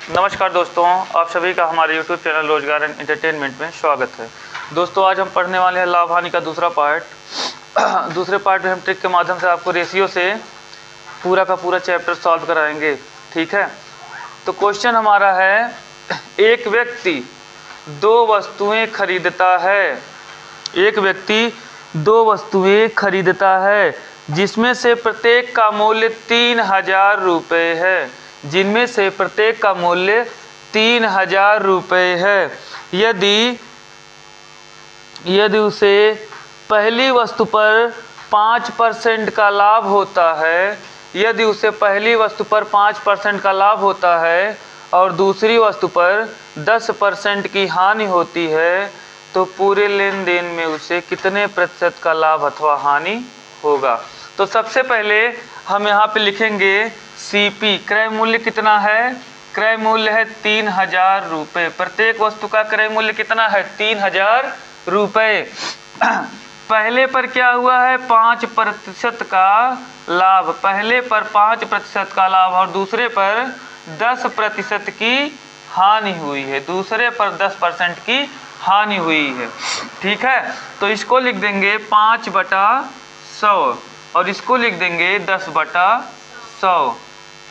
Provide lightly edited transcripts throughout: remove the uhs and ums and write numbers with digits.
नमस्कार दोस्तों, आप सभी का हमारे YouTube चैनल रोजगार एंड एंटरटेनमेंट में स्वागत है। दोस्तों, आज हम पढ़ने वाले हैं लाभ हानि का दूसरा पार्ट। दूसरे पार्ट में हम ट्रिक के माध्यम से आपको रेशियो से पूरा का पूरा चैप्टर सॉल्व कराएंगे। ठीक है, तो क्वेश्चन हमारा है, एक व्यक्ति दो वस्तुएं खरीदता है। एक व्यक्ति दो वस्तुएं खरीदता है जिसमें से प्रत्येक का मूल्य 3000 रुपये है। जिनमें से प्रत्येक का मूल्य 3000 रुपये है। यदि उसे पहली वस्तु पर 5% का लाभ होता है, यदि उसे पहली वस्तु पर 5% का लाभ होता है और दूसरी वस्तु पर 10% की हानि होती है, तो पूरे लेन देन में उसे कितने प्रतिशत का लाभ अथवा हानि होगा। तो सबसे पहले हम यहाँ पे लिखेंगे सीपी, क्रय मूल्य कितना है? क्रय मूल्य है 3000 रुपये। प्रत्येक वस्तु का क्रय मूल्य कितना है? 3000 रुपये। पहले पर क्या हुआ है? 5% का लाभ। पहले पर 5% का लाभ और दूसरे पर 10% की हानि हुई है। दूसरे पर 10% की हानि हुई है। ठीक है, तो इसको लिख देंगे 5/100 और इसको लिख देंगे 10/100।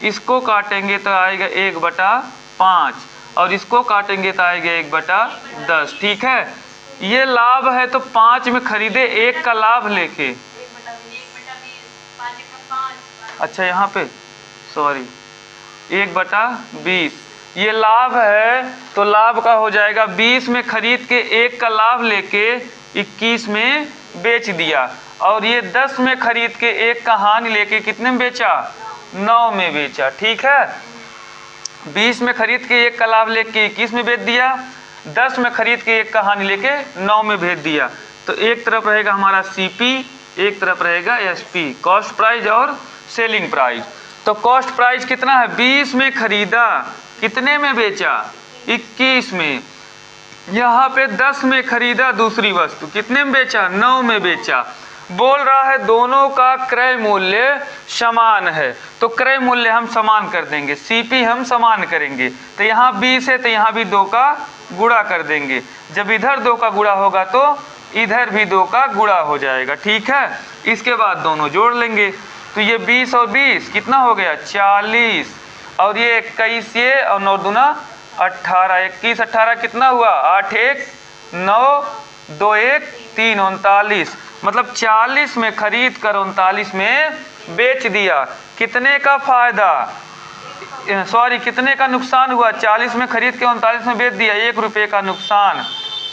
इसको काटेंगे तो आएगा 1/5 और इसको काटेंगे तो आएगा 1/10। ठीक है, ये लाभ है तो 5 में खरीदे, 1 का लाभ लेके। अच्छा, यहाँ पे सॉरी 1/20 ये लाभ है, तो लाभ का हो जाएगा 20 में खरीद के 1 का लाभ लेके 21 में बेच दिया। और ये 10 में खरीद के 1 का हानि लेके कितने में बेचा? 9 में बेचा। ठीक है, 20 में खरीद के 1 का लाभ लेके 21 में बेच दिया, 10 में खरीद के 1 का हानि लेके 9 में भेज दिया। तो एक तरफ रहेगा हमारा सीपी, एक तरफ रहेगा एसपी, कॉस्ट प्राइस और सेलिंग प्राइस। तो कॉस्ट प्राइस कितना है? 20 में खरीदा, कितने में बेचा? 21 में। यहाँ पे 10 में खरीदा दूसरी वस्तु, कितने में बेचा? 9 में बेचा। बोल रहा है दोनों का क्रय मूल्य समान है, तो क्रय मूल्य हम समान कर देंगे, सीपी हम समान करेंगे। तो यहाँ 20 है तो यहाँ भी 2 का गुणा कर देंगे। जब इधर 2 का गुणा होगा तो इधर भी 2 का गुणा हो जाएगा। ठीक है, इसके बाद दोनों जोड़ लेंगे। तो ये 20 और 20 कितना हो गया? 40। और ये 21 ये और 9 दूना 18, 21 18 कितना हुआ? 8 1 9 2 1 3 39। मतलब 40 में खरीद कर 39 में बेच दिया। कितने का फायदा? सॉरी, कितने का नुकसान हुआ? 40 में खरीद के 39 में बेच दिया, 1 रुपये का नुकसान।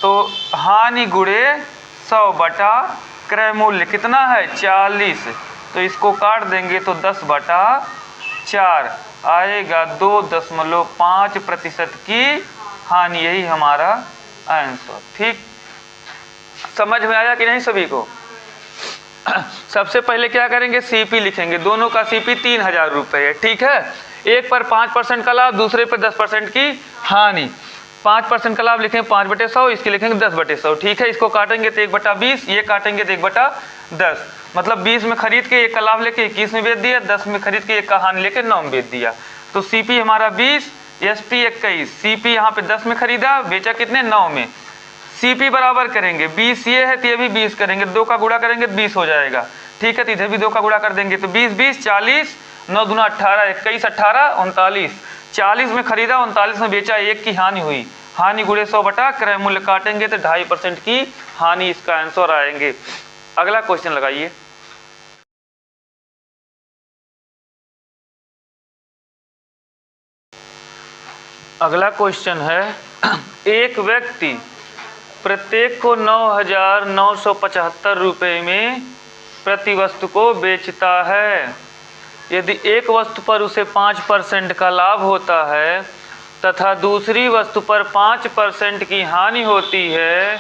तो हानि गुणे 100 बटा क्रय मूल्य कितना है? 40। तो इसको काट देंगे तो 10/4 आएगा, 2.5% की हानि। यही हमारा आंसर। ठीक, समझ में आया कि नहीं सभी को? सबसे पहले क्या करेंगे? सीपी लिखेंगे। दोनों का सीपी 3000 रुपये है। ठीक है, एक पर 5% का लाभ, दूसरे पर 10% की हानि। 5% का लाभ लिखेंगे 5/100, इसके लिखेंगे 10/100। ठीक है, इसको काटेंगे तो 1/20, ये काटेंगे तो 1/10। मतलब 20 में खरीद के 1 का लाभ लेके 21 में बेच दिया, 10 में खरीद के 1 का हानि लेके 9 में बेच दिया। तो सीपी हमारा 20, एसपी 21। सीपी यहाँ पे 10 में खरीदा, बेचा कितने? 9 में। सीपी बराबर करेंगे, 20 ये है तो ये भी 20 करेंगे, 2 का गुणा करेंगे तो 20 हो जाएगा। ठीक है, तो इधर भी 2 का गुणा कर देंगे तो 20 20 40, 9 दूना 18, 21 18 39। 40 में खरीदा, 39 में बेचा, 1 की हानि हुई। हानि गुणे 100 बटा क्रय मूल्य काटेंगे तो 2.5% की हानि, इसका आंसर आएंगे। अगला क्वेश्चन लगाइए। अगला क्वेश्चन है, एक व्यक्ति प्रत्येक को 9,975 रुपये में प्रति वस्तु को बेचता है। यदि एक वस्तु पर उसे 5% का लाभ होता है तथा दूसरी वस्तु पर 5% की हानि होती है,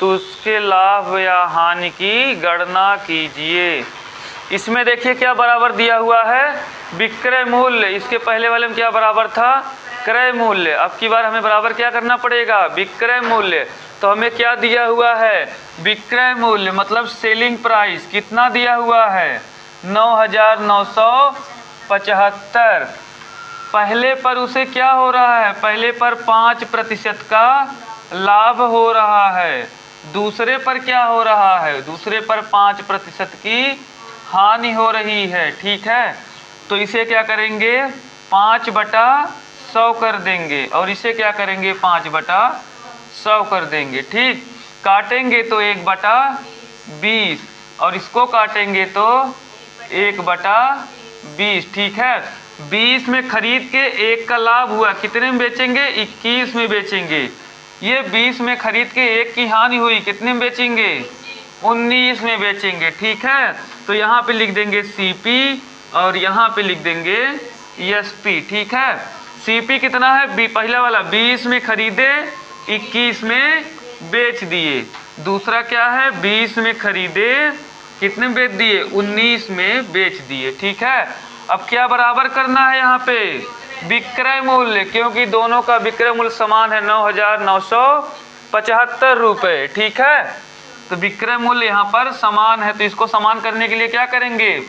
तो उसके लाभ या हानि की गणना कीजिए। इसमें देखिए क्या बराबर दिया हुआ है? विक्रय मूल्य। इसके पहले वाले में क्या बराबर था? क्रय मूल्य। अब की बार हमें बराबर क्या करना पड़ेगा? विक्रय मूल्य। तो हमें क्या दिया हुआ है? विक्रय मूल्य मतलब सेलिंग प्राइस कितना दिया हुआ है? 9,975। पहले पर उसे क्या हो रहा है, पहले पर 5% का लाभ हो रहा है, दूसरे पर क्या हो रहा है, दूसरे पर 5% की हानि हो रही है। ठीक है, तो इसे क्या करेंगे 5/100 कर देंगे और इसे क्या करेंगे 5/100 कर देंगे। ठीक, काटेंगे तो 1/20 और इसको काटेंगे तो 1/20। ठीक है, 20 में खरीद के 1 का लाभ हुआ, कितने में बेचेंगे 21 में बेचेंगे। ये 20 में खरीद के 1 की हानि हुई, कितने में बेचेंगे 19 में बेचेंगे। ठीक है, तो यहाँ पे लिख देंगे CP और यहाँ पे लिख देंगे SP। ठीक है, CP कितना है, पहला वाला 20 में खरीदे 21 में बेच दिए, दूसरा क्या है 20 में खरीदे कितने में बेच दिए 19 में बेच दिए। ठीक है, अब क्या बराबर करना है यहाँ पे विक्रय मूल्य, क्योंकि दोनों का विक्रय मूल्य समान है 9,975 रुपये। ठीक है, तो विक्रय मूल्य यहाँ पर समान है, तो इसको समान करने के लिए क्या करेंगे,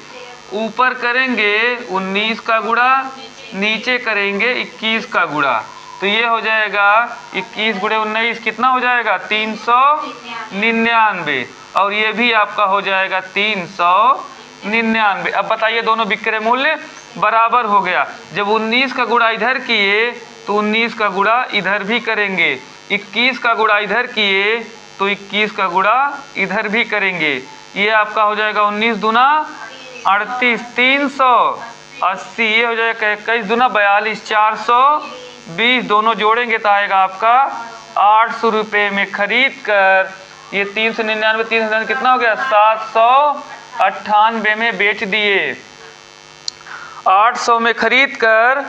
ऊपर करेंगे 19 का गुणा, नीचे करेंगे 21 का गुणा, तो ये हो जाएगा 21 गुणे 19 कितना हो जाएगा 399 और ये भी आपका हो जाएगा 399। अब बताइए दोनों विक्रय मूल्य बराबर हो गया। जब 19 का गुणा इधर किए तो 19 का गुणा इधर भी करेंगे, 21 का गुणा इधर किए तो 21 का गुणा इधर भी करेंगे, ये आपका हो जाएगा 19 दूना 38, 380, ये हो जाएगा 21 दूना 42, 420, दोनों जोड़ेंगे तो आएगा आपका 800 रुपये में खरीद कर ये 399 399 कितना हो गया 798 में बेच दिए। 800 में खरीद कर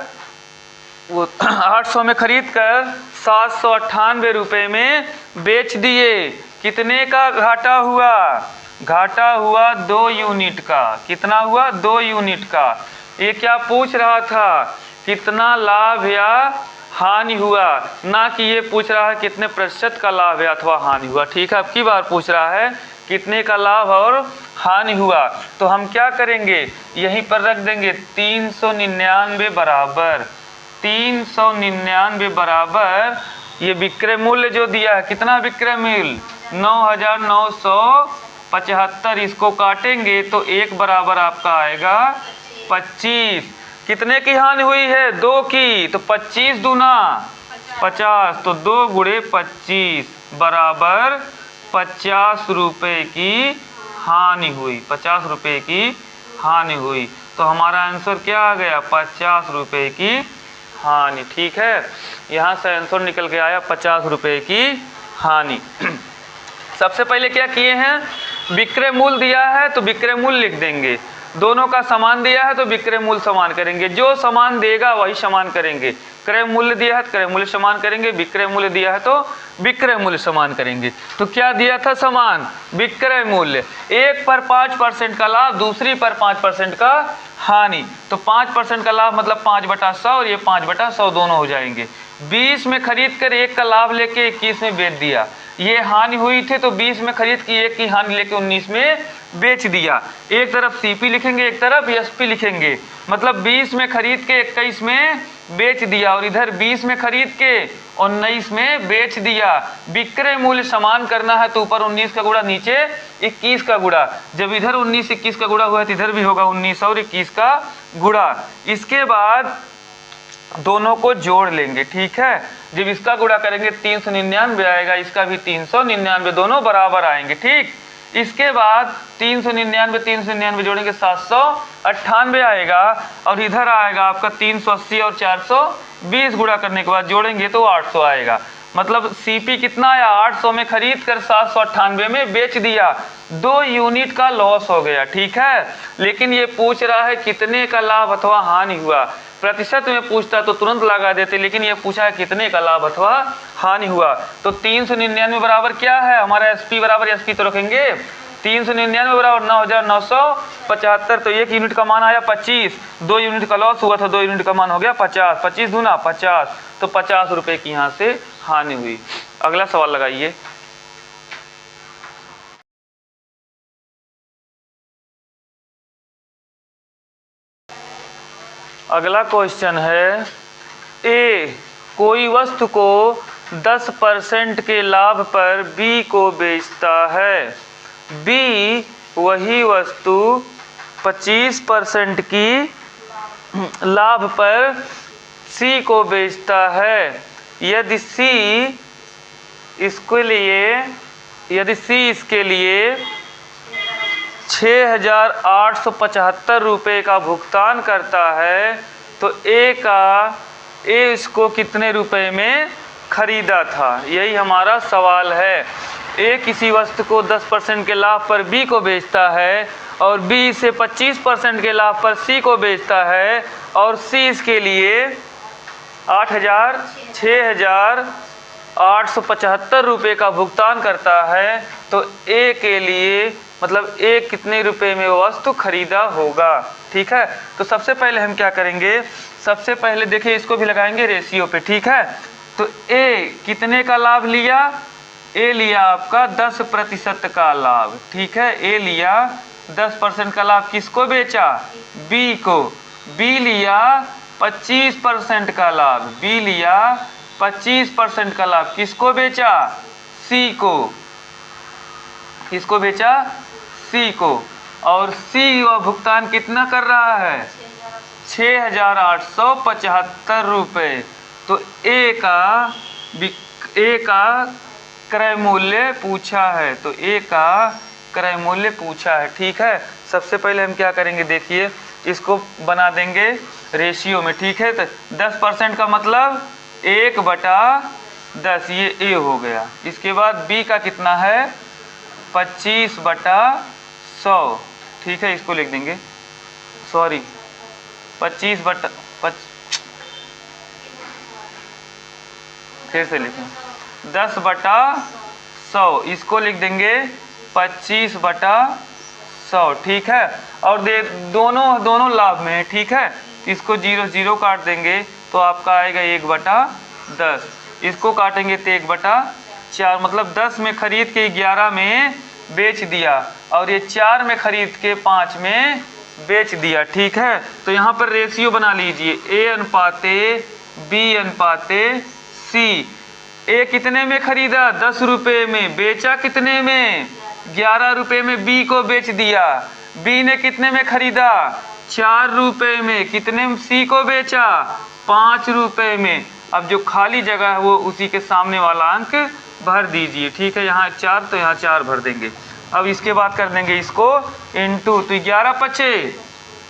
798 रुपये में बेच दिए। कितने का घाटा हुआ, घाटा हुआ 2 यूनिट का। कितना हुआ 2 यूनिट का। ये क्या पूछ रहा था, कितना लाभ या हानि हुआ, ना कि ये पूछ रहा है कितने प्रतिशत का लाभ है अथवा हानि हुआ। ठीक है, अब की बार पूछ रहा है कितने का लाभ और हानि हुआ, तो हम क्या करेंगे यहीं पर रख देंगे 399 बराबर 399 बराबर ये विक्रय मूल्य जो दिया है, कितना विक्रय मूल्य 9,975, इसको काटेंगे तो 1 बराबर आपका आएगा 25। कितने की हानि हुई है 2 की, तो 25 दूना 50, तो 2 गुणे 25 बराबर 50 रुपये की हानि हुई, 50 रुपये की हानि हुई। तो हमारा आंसर क्या आ गया 50 रुपये की हानि। ठीक है, यहाँ से आंसर निकल के आया 50 रुपये की हानि। सबसे पहले क्या किए हैं, विक्रय मूल्य दिया है तो विक्रय मूल्य लिख देंगे, दोनों का समान दिया है तो विक्रय मूल्य समान करेंगे, जो समान देगा वही समान करेंगे। क्रय मूल्य दिया है तो क्रय मूल्य समान करेंगे, विक्रय मूल्य दिया है तो विक्रय मूल्य समान करेंगे। तो क्या दिया था समान विक्रय मूल्य, एक पर 5% का लाभ, दूसरी पर 5% का हानि, तो 5% का लाभ मतलब 5/100 और ये 5/100 दोनों हो जाएंगे। 20 में खरीद कर 1 का लाभ लेके 21 में बेच दिया, ये हानि हुई थी तो 20 में खरीद की 1 की हानि लेके 19 में बेच दिया। एक तरफ CP लिखेंगे एक तरफ SP लिखेंगे, मतलब 20 में खरीद के 21 में बेच दिया और इधर 20 में खरीद के 19 में बेच दिया। विक्रय मूल्य समान करना है तो ऊपर 19 का गुणा नीचे 21 का गुणा, जब इधर 19 21 का गुणा हुआ है तो इधर भी होगा 19 और 21 का गुणा। इसके बाद दोनों को जोड़ लेंगे। ठीक है, जब इसका गुणा करेंगे 399 आएगा, इसका भी 399, दोनों बराबर आएंगे। ठीक, इसके बाद 399 399 जोड़ेंगे 798 आएगा और इधर आएगा आपका 380 और 420 गुणा करने के बाद जोड़ेंगे तो 800 आएगा। मतलब CP कितना आया 800 में खरीद कर 798 में बेच दिया, 2 यूनिट का लॉस हो गया। ठीक है, लेकिन ये पूछ रहा है कितने का लाभ अथवा हानि हुआ। प्रतिशत में पूछता तो तुरंत लगा देते, लेकिन ये पूछा है कितने का लाभ अथवा हानि हुआ। तो 399 बराबर क्या है हमारा SP बराबर SP तो रखेंगे 399 बराबर 9,975, तो 1 यूनिट का मान आया 25, 2 यूनिट का लॉस हुआ था 2 यूनिट का मान हो गया 50, 25 दूना 50, तो 50 रुपये की यहाँ से हानि हुई। अगला सवाल लगाइए। अगला क्वेश्चन है, ए कोई वस्तु को 10% के लाभ पर बी को बेचता है, बी वही वस्तु 25% की लाभ पर सी को बेचता है। यदि सी इसके लिए 6,875 रुपये का भुगतान करता है तो ए इसको कितने रुपए में खरीदा था? यही हमारा सवाल है। ए किसी वस्तु को 10% के लाभ पर बी को बेचता है और बी इसे 25% के लाभ पर सी को बेचता है और सी इसके लिए 6,875 रुपये का भुगतान करता है तो ए के लिए मतलब ए कितने रुपए में वो वस्तु खरीदा होगा। ठीक है, तो सबसे पहले हम क्या करेंगे, सबसे पहले देखिए इसको भी लगाएंगे रेशियो पे। ठीक है, तो ए कितने का लाभ लिया? ए लिया आपका 10% का लाभ। ठीक है, ए लिया 10% का लाभ, किसको बेचा? बी को। बी लिया 25% का लाभ, बी लिया 25% का लाभ, किसको बेचा? सी को। किसको बेचा? सी को। और सी वह भुगतान कितना कर रहा है? 6,875 रुपये। तो ए का क्रय मूल्य पूछा है, तो ए का क्रय मूल्य पूछा है। ठीक है, सबसे पहले हम क्या करेंगे, देखिए इसको बना देंगे रेशियो में। ठीक है, तो 10% का मतलब 1/10, ये ए हो गया। इसके बाद बी का कितना है? 25/100। ठीक है, इसको लिख देंगे, सॉरी 25/, फिर से लिखें 10/100, इसको लिख देंगे 25/100। ठीक है, और दोनों लाभ में है। ठीक है, इसको 0 काट देंगे तो आपका आएगा 1/10, इसको काटेंगे तो 1/4, मतलब 10 में खरीद के 11 में बेच दिया और ये 4 में खरीद के 5 में बेच दिया। ठीक है, तो यहाँ पर रेशियो बना लीजिए, ए अनुपाते बी अनुपाते सी। ए कितने में खरीदा? 10 रुपये में। बेचा कितने में? 11 रुपये में बी को बेच दिया। बी ने कितने में खरीदा? 4 रुपये में। कितने में सी को बेचा? 5 रुपये में। अब जो खाली जगह है वो उसी के सामने वाला अंक भर दीजिए। ठीक है, यहाँ 4 तो यहाँ 4 भर देंगे। अब इसके बाद कर देंगे इसको इंटू, तो 11 पचे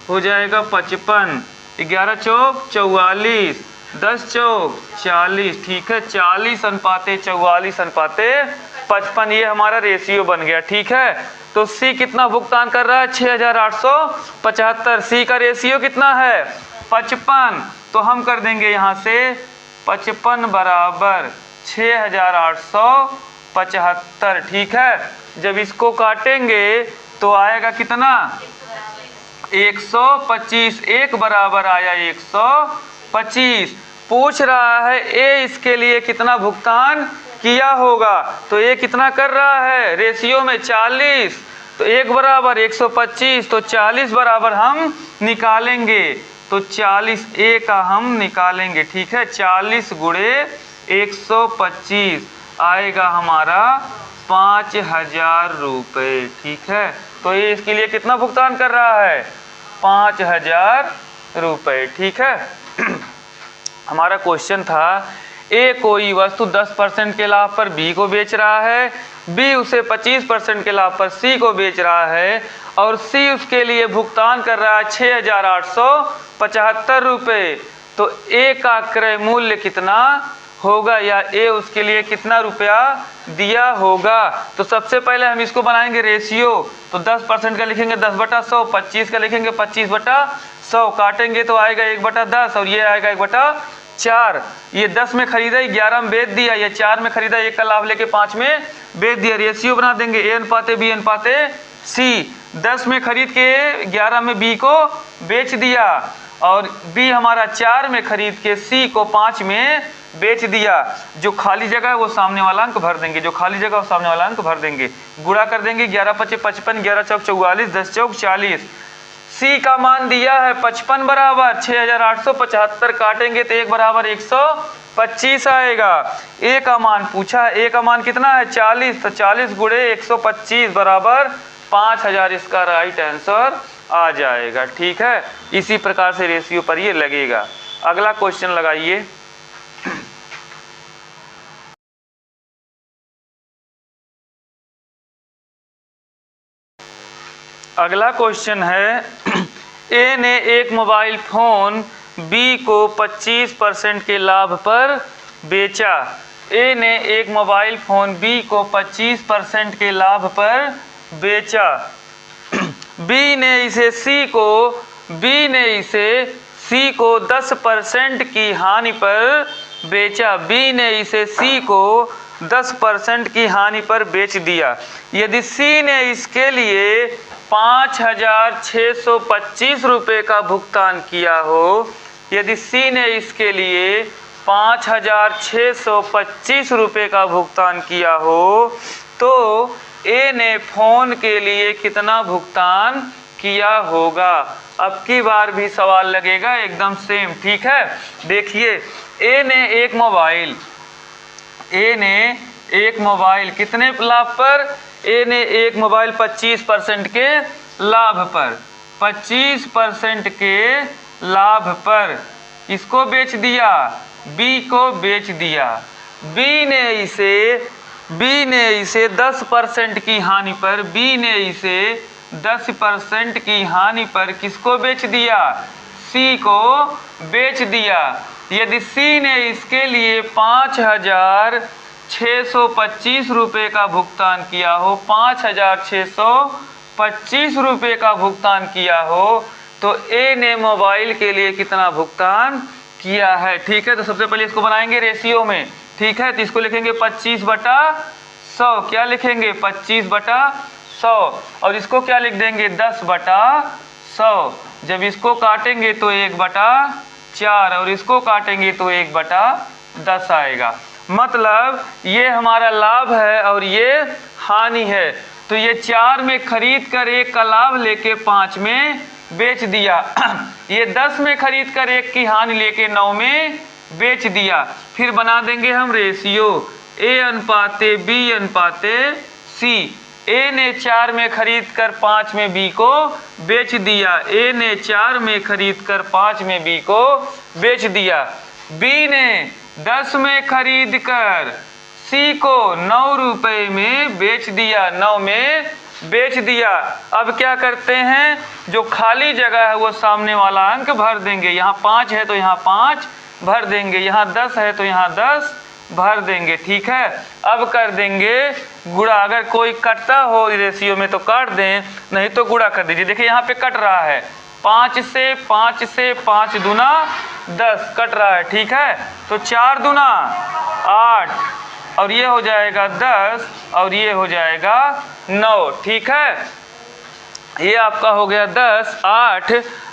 हो जाएगा 55, 11 चौक 44, 10 चौक 40। ठीक है, 40/44/55, ये हमारा रेशियो बन गया। ठीक है, तो सी कितना भुगतान कर रहा है? 6,875। सी का रेशियो कितना है? 55। तो हम कर देंगे यहाँ से 55 बराबर 6,875। ठीक है, जब इसको काटेंगे तो आएगा कितना? 125। एक बराबर आया 125। पूछ रहा है ए इसके लिए कितना भुगतान किया होगा, तो ए कितना कर रहा है? रेशियो में 40, तो 1 बराबर 125, तो 40 बराबर हम निकालेंगे, तो 40 ए का हम निकालेंगे। ठीक है, 40 गुणे 125 आएगा हमारा 5,000 रुपये। ठीक है, तो ये इसके लिए कितना भुगतान कर रहा है? 5,000 रुपये। ठीक है, हमारा क्वेश्चन था ए कोई वस्तु 10% के लाभ पर बी को बेच रहा है, बी उसे 25% के लाभ पर सी को बेच रहा है और सी उसके लिए भुगतान कर रहा है 6,875 रुपये। तो ए का क्रय मूल्य कितना होगा, या ए उसके लिए कितना रुपया दिया होगा? तो सबसे पहले हम इसको बनाएंगे रेशियो, तो 10% का लिखेंगे 10/100, 25 का लिखेंगे 25/100, काटेंगे तो आएगा 1/10 और ये आएगा 1/4। ये 10 में खरीदा, 11 में बेच दिया, ये 4 में खरीदा, 1 का लाभ लेके 5 में बेच दिया। रेशियो बना देंगे ए अनुपाते बी अनुपाते सी। 10 में खरीद के 11 में बी को बेच दिया और बी हमारा 4 में खरीद के सी को 5 में बेच दिया। जो खाली जगह है वो सामने वाला अंक भर देंगे, जो खाली जगह वो सामने वाला अंक भर देंगे। गुणा कर देंगे 11 × 5 = 55, 11 चौक 44, 10 चौक 40। सी का मान दिया है 55 बराबर 6875, काटेंगे तो 1 बराबर 125 आएगा। ए का मान पूछा है, ए का मान कितना है 40, तो 40 गुणे 125 बराबर 5000 इसका राइट आंसर आ जाएगा। ठीक है, इसी प्रकार से रेशियो पर ये लगेगा। अगला क्वेश्चन लगाइए। अगला क्वेश्चन है, ए ने एक मोबाइल फोन बी को 25% के लाभ पर बेचा। ए ने एक मोबाइल फोन बी को 25% के लाभ पर बेचा। बी ने इसे सी को 10% की हानि पर बेचा। बी ने इसे सी को 10% की हानि पर बेच दिया। यदि सी ने इसके लिए 5625 रुपये का भुगतान किया हो, यदि सी ने इसके लिए 5625 रुपये का भुगतान किया हो, तो ए ने फोन के लिए कितना भुगतान किया होगा। अब की बार भी सवाल लगेगा एकदम सेम। ठीक है, देखिए ए ने एक मोबाइल कितने लाभ पर, ए ने एक मोबाइल 25% के लाभ पर, 25% के लाभ पर इसको बेच दिया, बी को बेच दिया। बी ने इसे 10% की हानि पर, बी ने इसे 10% की हानि पर किसको बेच दिया, सी को बेच दिया। यदि सी ने इसके लिए 5625 रुपये का भुगतान किया हो, 5625 रुपये का भुगतान किया हो, तो ए ने मोबाइल के लिए कितना भुगतान किया है। ठीक है, तो सबसे पहले इसको बनाएंगे रेशियो में। ठीक है, तो इसको लिखेंगे 25/100। क्या लिखेंगे 25/100, और इसको क्या लिख देंगे 10/100। जब इसको काटेंगे तो 1/4, और इसको काटेंगे तो 1/10 आएगा। मतलब ये हमारा लाभ है और ये हानि है। तो ये 4 में खरीद कर 1 का लाभ लेके 5 में बेच दिया। ये 10 में खरीद कर 1 की हानि लेके 9 में बेच दिया। फिर बना देंगे हम रेशियो A/B/C। ए ने 4 में खरीद कर 5 में बी को बेच दिया। ए ने 4 में खरीद कर 5 में बी को बेच दिया। बी ने 10 में खरीद कर सी को 9 रुपए में बेच दिया, 9 में बेच दिया। अब क्या करते हैं, जो खाली जगह है वो सामने वाला अंक भर देंगे। यहाँ 5 है तो यहाँ 5 भर देंगे, यहाँ 10 है तो यहाँ 10 भर देंगे। ठीक है, अब कर देंगे गुणा। अगर कोई कटता हो रेशियो में तो काट दें, नहीं तो गुणा कर दीजिए। देखिए यहाँ पे कट रहा है, 5 से 5 दूना 10 कट रहा है। ठीक है, तो 4 दूना 8, और ये हो जाएगा 10, और ये हो जाएगा 9। ठीक है, ये आपका हो गया 10, 8,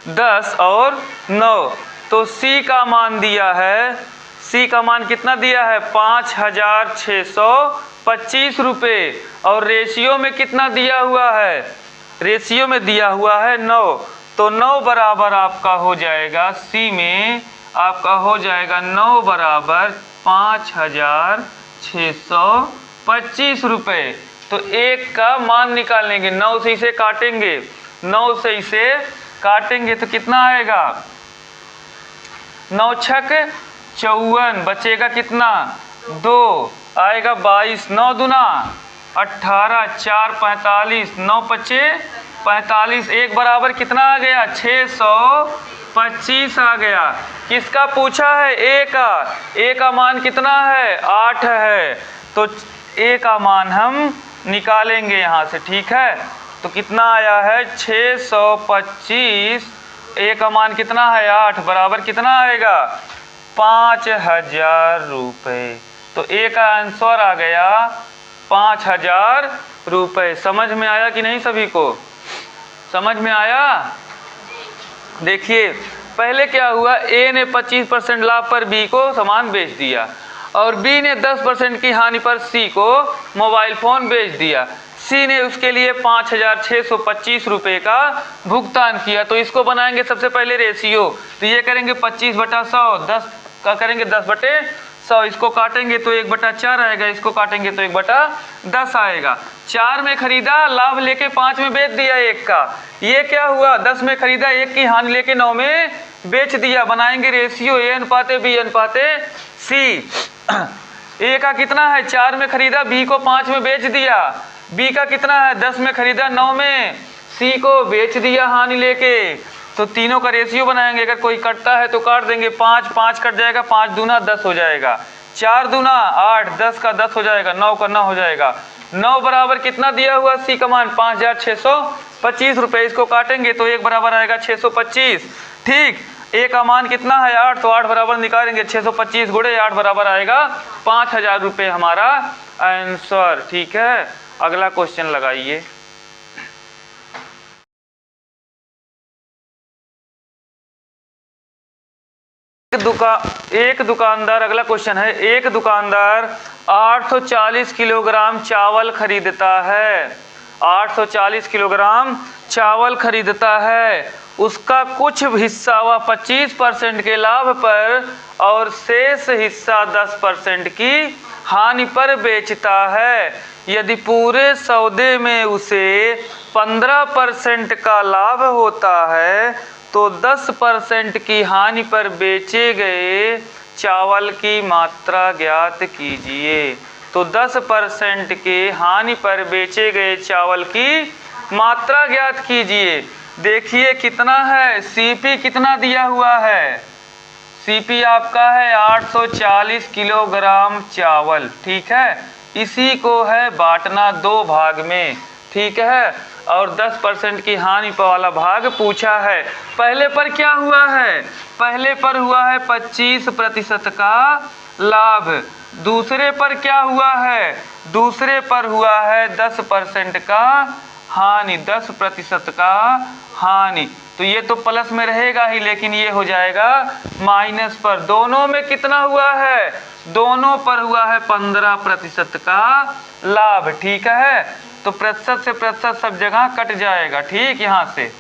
10 और 9। तो सी का मान दिया है, सी का मान कितना दिया है 5625 रुपये, और रेशियो में कितना दिया हुआ है, रेशियो में दिया हुआ है 9। तो 9 बराबर आपका हो जाएगा, सी में आपका हो जाएगा 9 बराबर 5625 रुपये। तो 1 का मान निकालेंगे, 9 से इसे काटेंगे, 9 से इसे काटेंगे तो कितना आएगा, 9 छक 54, बचेगा कितना 2, आएगा 22, 9 दूना 18, 4 45, 9 पचे 45, 1 बराबर कितना आ गया 625 आ गया। किसका पूछा है, ए का। ए का मान कितना है 8 है, तो ए का मान हम निकालेंगे यहाँ से। ठीक है, तो कितना आया है 625, ए का मान कितना है 8 बराबर कितना आएगा 5000 रुपये। तो ए का आंसर आ गया 5000 रुपये। समझ में आया कि नहीं, सभी को समझ में आया। देखिए पहले क्या हुआ, ए ने 25% लाभ पर बी को सामान बेच दिया, और बी ने 10% की हानि पर सी को मोबाइल फ़ोन बेच दिया। सी ने उसके लिए 5,625 रुपये का भुगतान किया। तो इसको बनाएंगे सबसे पहले रेशियो। तो ये करेंगे 25/100, 10 का करेंगे 10/100, इसको काटेंगे तो 1/4 आएगा, इसको काटेंगे तो 1/10 आएगा। 4 में खरीदा, लाभ लेके 5 में बेच दिया 1 का। ये क्या हुआ, 10 में खरीदा, 1 की हानि लेके 9 में बेच दिया। बनाएंगे रेशियो A/B/C। ए का कितना है, 4 में खरीदा, बी को 5 में बेच दिया। बी का कितना है, 10 में खरीदा, 9 में, सी को बेच दिया हानि लेके। तो तीनों का रेशियो बनाएंगे। अगर कोई कटता है तो काट देंगे, 5 5 कट जाएगा, 5 दूना 10 हो जाएगा, 4 दूना 8, 10 का 10 हो जाएगा, 9 का 9 हो जाएगा। 9 बराबर कितना दिया हुआ, सी का मान 5,625 रुपये। इसको काटेंगे तो 1 बराबर आएगा 625। ठीक, ए का मान कितना है 8, तो 8 बराबर निकालेंगे, 625 गुणे 8 बराबर आएगा 5,000 रुपये हमारा आंसर। ठीक है, अगला क्वेश्चन लगाइए। एक दुकानदार, अगला क्वेश्चन है, एक दुकानदार 840 किलोग्राम चावल खरीदता है। 840 किलोग्राम चावल खरीदता है। उसका कुछ हिस्सा वह 25% के लाभ पर और शेष हिस्सा 10% की हानि पर बेचता है। यदि पूरे सौदे में उसे 15% का लाभ होता है तो 10% की हानि पर बेचे गए चावल की मात्रा ज्ञात कीजिए। तो 10% के हानि पर बेचे गए चावल की मात्रा ज्ञात कीजिए। देखिए कितना है, सीपी कितना दिया हुआ है, सीपी आपका है 840 किलोग्राम चावल। ठीक है, इसी को है बांटना 2 भाग में। ठीक है, और 10% की हानि पर वाला भाग पूछा है। पहले पर क्या हुआ है, पहले पर हुआ है 25% का लाभ। दूसरे पर क्या हुआ है, दूसरे पर हुआ है 10% का हानि, 10% का हानि। तो ये तो प्लस में रहेगा ही, लेकिन ये हो जाएगा माइनस पर। दोनों में कितना हुआ है, दोनों पर हुआ है 15% का लाभ। ठीक है, तो प्रतिशत से प्रतिशत सब जगह कट जाएगा। ठीक, यहाँ से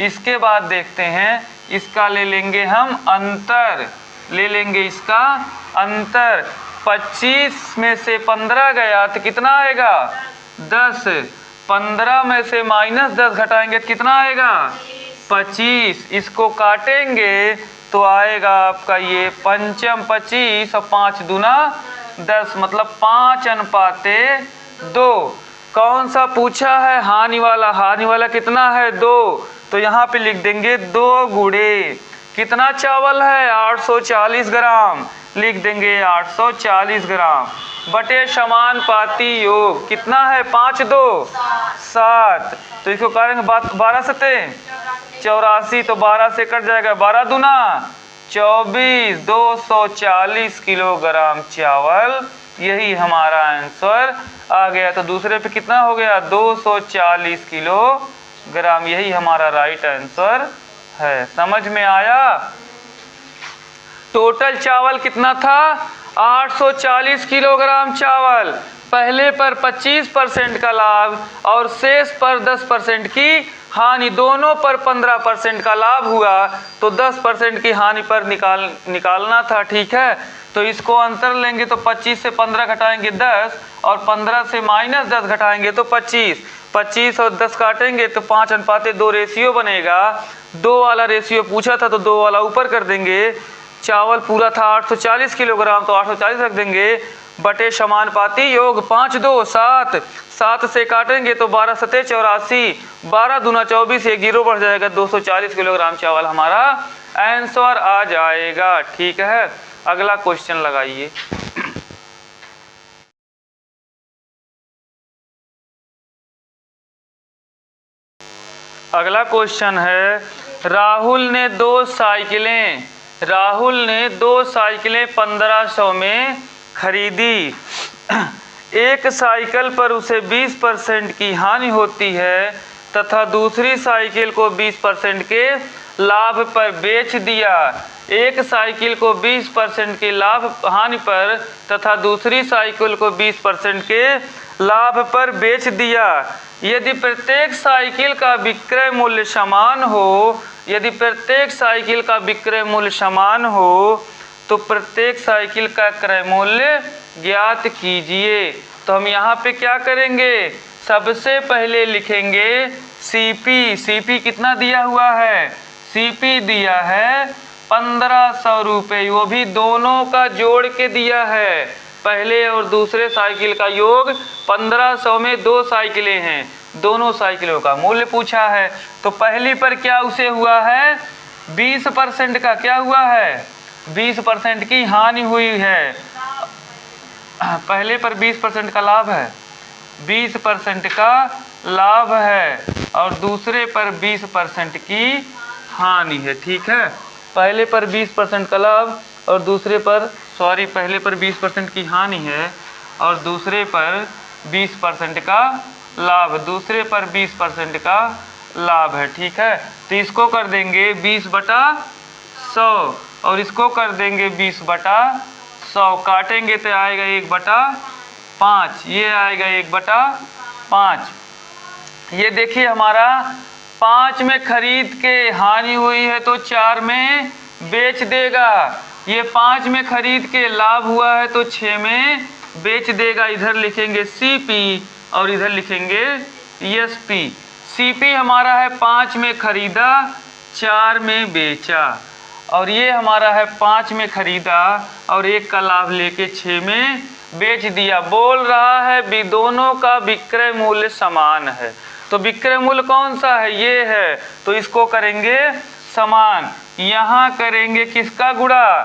इसके बाद देखते हैं, इसका ले लेंगे हम अंतर, ले लेंगे इसका अंतर। 25 में से 15 गया तो कितना आएगा 10, 15 में से -10 घटाएंगे कितना आएगा 25। इसको काटेंगे तो आएगा आपका ये पंचम 25 और 5 दूना 10, मतलब 5:2। कौन सा पूछा है, हानि वाला। हानि वाला कितना है 2, तो यहाँ पे लिख देंगे 2 गुणे कितना चावल है 840 ग्राम, लिख देंगे 840 ग्राम बटे समानुपाती योग कितना है 5×2 7। तो इसको करेंगे 12 सते 84, तो 12 से कट जाएगा, 12 दूना 24, 240 किलोग्राम चावल, यही हमारा आंसर आ गया। तो दूसरे पे कितना हो गया 240 किलोग्राम, यही हमारा राइट आंसर है। समझ में आया। टोटल चावल कितना था 840 किलोग्राम चावल। पहले पर 25% का लाभ और शेष पर 10% की हानि, दोनों पर 15% का लाभ हुआ तो 10% की हानि पर निकालना था। ठीक है, तो इसको अंतर लेंगे तो 25 से 15 घटाएंगे 10 और 15 से -10 घटाएंगे तो 25। 25 और 10 काटेंगे तो 5:2 रेशियो बनेगा। 2 वाला रेशियो पूछा था तो 2 वाला ऊपर कर देंगे। चावल पूरा था 840 किलोग्राम तो 840 रख देंगे बटे समानुपाती योग 5×2 7, 7 से काटेंगे तो 12 सते 84, 12 दूना 24, 1 0 बढ़ जाएगा, 240 किलोग्राम चावल हमारा आंसर आ जाएगा। ठीक है, अगला क्वेश्चन लगाइए। अगला क्वेश्चन है, राहुल ने 2 साइकिलें 1500 में खरीदी। एक साइकिल पर उसे 20% की हानि होती है तथा दूसरी साइकिल को 20% के लाभ पर बेच दिया। एक साइकिल को 20% के लाभ हानि पर तथा दूसरी साइकिल को 20% के लाभ पर बेच दिया। यदि प्रत्येक साइकिल का विक्रय मूल्य समान हो, यदि प्रत्येक साइकिल का विक्रय मूल्य समान हो तो प्रत्येक साइकिल का क्रय मूल्य ज्ञात कीजिए। तो हम यहाँ पे क्या करेंगे, सबसे पहले लिखेंगे सीपी। सीपी कितना दिया हुआ है, सीपी दिया है 1500 रुपये, वो भी दोनों का जोड़ के दिया है। पहले और दूसरे साइकिल का योग 1500 में 2 साइकिलें हैं, दोनों साइकिलों का मूल्य पूछा है। तो पहली पर क्या उसे हुआ है, 20% का क्या हुआ है, 20% की हानि हुई है। पहले पर 20% का लाभ है, 20% का लाभ है और दूसरे पर 20% की हानि है। ठीक है, पहले पर 20% का लाभ और दूसरे पर पहले पर 20% की हानि है और दूसरे पर 20% का लाभ, दूसरे पर 20% का लाभ है। ठीक है, तो इसको कर देंगे 20/100 और इसको कर देंगे 20/100, काटेंगे तो आएगा 1/5, ये आएगा 1/5। ये देखिए हमारा 5 में खरीद के हानि हुई है तो 4 में बेच देगा। ये 5 में खरीद के लाभ हुआ है तो 6 में बेच देगा। इधर लिखेंगे सीपी और इधर लिखेंगे एसपी। सीपी हमारा है 5 में खरीदा 4 में बेचा, और ये हमारा है 5 में खरीदा और 1 का लाभ लेके 6 में बेच दिया। बोल रहा है भी दोनों का विक्रय मूल्य समान है। तो विक्रय मूल्य कौन सा है, ये है, तो इसको करेंगे समान। यहाँ करेंगे किसका गुणा,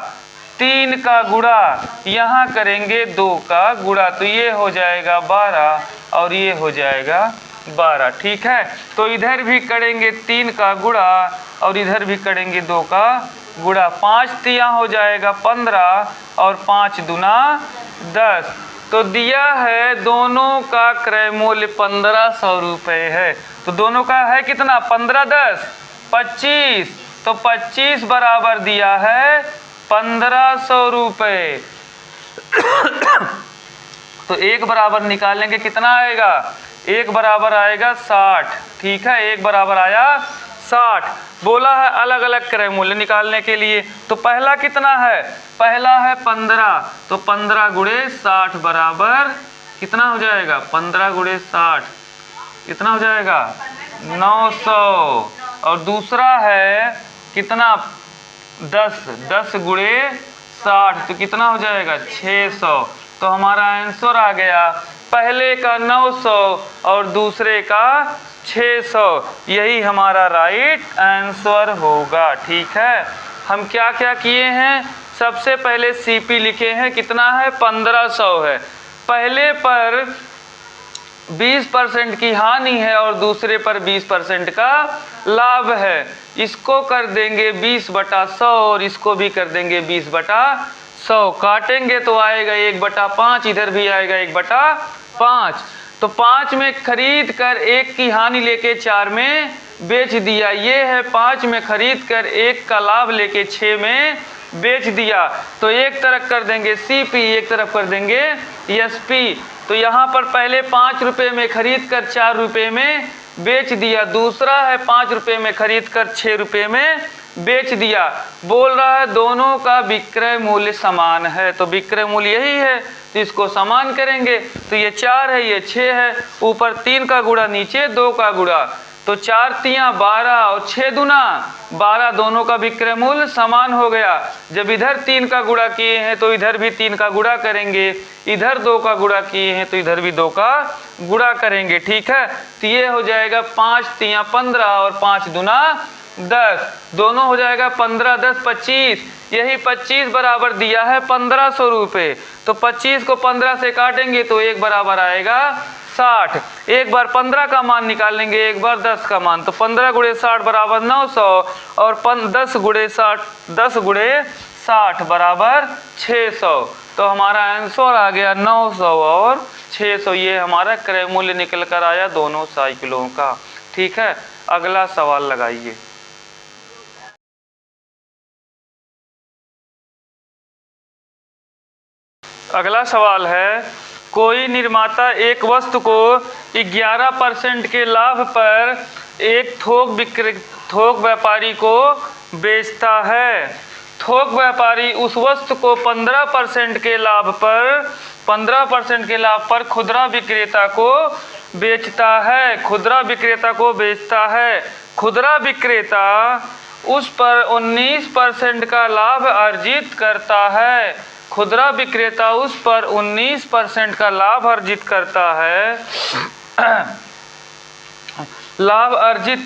3 का गुणा, यहाँ करेंगे 2 का गुणा, तो ये हो जाएगा 12 और ये हो जाएगा 12। ठीक है, तो इधर भी करेंगे 3 का गुणा और इधर भी करेंगे 2 का गुणा। 5 तियाँ हो जाएगा 15 और 5 दूना 10। तो दिया है दोनों का क्रय मूल्य 1500 रुपये है। तो दोनों का है कितना, 15 10 25, तो 25 बराबर दिया है 1500 रुपये। तो 1 बराबर निकालेंगे कितना आएगा, 1 बराबर आएगा 60। ठीक है, 1 बराबर आया 60। बोला है अलग अलग क्रय मूल्य निकालने के लिए। तो पहला कितना है, पहला है 15, तो 15 गुणे 60 बराबर कितना हो जाएगा, 15 गुणे 60 कितना हो जाएगा 900। और दूसरा है कितना 10 गुणे 60 तो कितना हो जाएगा 600। तो हमारा आंसर आ गया पहले का 900 और दूसरे का 600, यही हमारा राइट आंसर होगा। ठीक है, हम क्या क्या किए हैं, सबसे पहले सीपी लिखे हैं कितना है 1500 है। पहले पर 20% की हानि है और दूसरे पर 20% का लाभ है। इसको कर देंगे 20/100 और इसको भी कर देंगे 20/100, काटेंगे तो आएगा 1/5, इधर भी आएगा 1/5। तो 5 में खरीद कर 1 की हानि लेके 4 में बेच दिया। ये है 5 में खरीद कर 1 का लाभ लेके 6 में बेच दिया। तो एक तरफ कर देंगे सीपी, एक तरफ कर देंगे एसपी। तो यहाँ पर पहले 5 रुपये में खरीद कर 4 रुपये में बेच दिया, दूसरा है 5 रुपये में खरीद कर 6 रुपये में बेच दिया। बोल रहा है दोनों का विक्रय मूल्य समान है, तो विक्रय मूल्य यही है, तो इसको समान करेंगे। तो ये 4 है, ये 6 है, ऊपर 3 का गुणा नीचे 2 का गुणा, तो 4 तियाँ 12 और 6 दूना 12, दोनों का विक्रय मूल्य समान हो गया। जब इधर 3 का गुणा किए हैं तो इधर भी 3 का गुणा करेंगे, इधर 2 का गुणा किए हैं तो इधर भी 2 का गुणा करेंगे। ठीक है, तो ये हो जाएगा 5 तियाँ 15 और 5 दूना 10, दोनों हो जाएगा 15 10 25, यही 25 बराबर दिया है 1500 रुपये। तो 25 को 15 से काटेंगे तो 1 बराबर आएगा 60। एक बार 15 का मान निकालेंगे, एक बार 10 का मान, तो 15 गुणे 60 बराबर 900 और 10 गुणे 60 बराबर 600। तो हमारा आंसर आ गया 900 और 600, ये हमारा क्रय मूल्य निकल कर आया दोनों साइकिलों का। ठीक है, अगला सवाल लगाइए। अगला सवाल है कोई निर्माता एक वस्तु को 11% के लाभ पर एक थोक व्यापारी को बेचता है। थोक व्यापारी उस वस्तु को 15% के लाभ पर खुदरा विक्रेता को बेचता है। खुदरा विक्रेता को बेचता है। खुदरा विक्रेता उस पर 19% का लाभ अर्जित करता है। खुदरा विक्रेता उस पर 19% का लाभ अर्जित करता है। लाभ अर्जित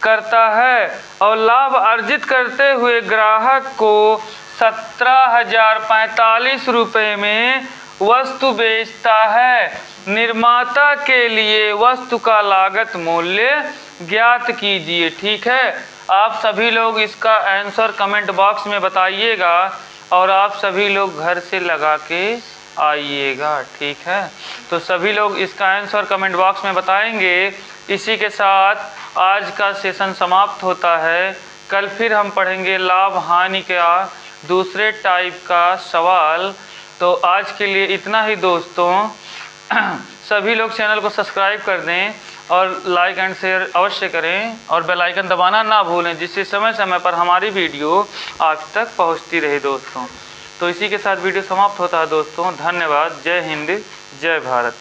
करता है और लाभ अर्जित करते हुए ग्राहक को 17,045 रुपये में वस्तु बेचता है। निर्माता के लिए वस्तु का लागत मूल्य ज्ञात कीजिए। ठीक है, आप सभी लोग इसका आंसर कमेंट बॉक्स में बताइएगा और आप सभी लोग घर से लगा के आइएगा। ठीक है, तो सभी लोग इसका आंसर कमेंट बॉक्स में बताएंगे। इसी के साथ आज का सेशन समाप्त होता है। कल फिर हम पढ़ेंगे लाभ हानि का दूसरे टाइप का सवाल। तो आज के लिए इतना ही दोस्तों। सभी लोग चैनल को सब्सक्राइब कर दें और लाइक एंड शेयर अवश्य करें और बेल आइकन दबाना ना भूलें, जिससे समय समय पर हमारी वीडियो आप तक पहुंचती रहे दोस्तों। तो इसी के साथ वीडियो समाप्त होता है दोस्तों। धन्यवाद। जय हिंद, जय भारत।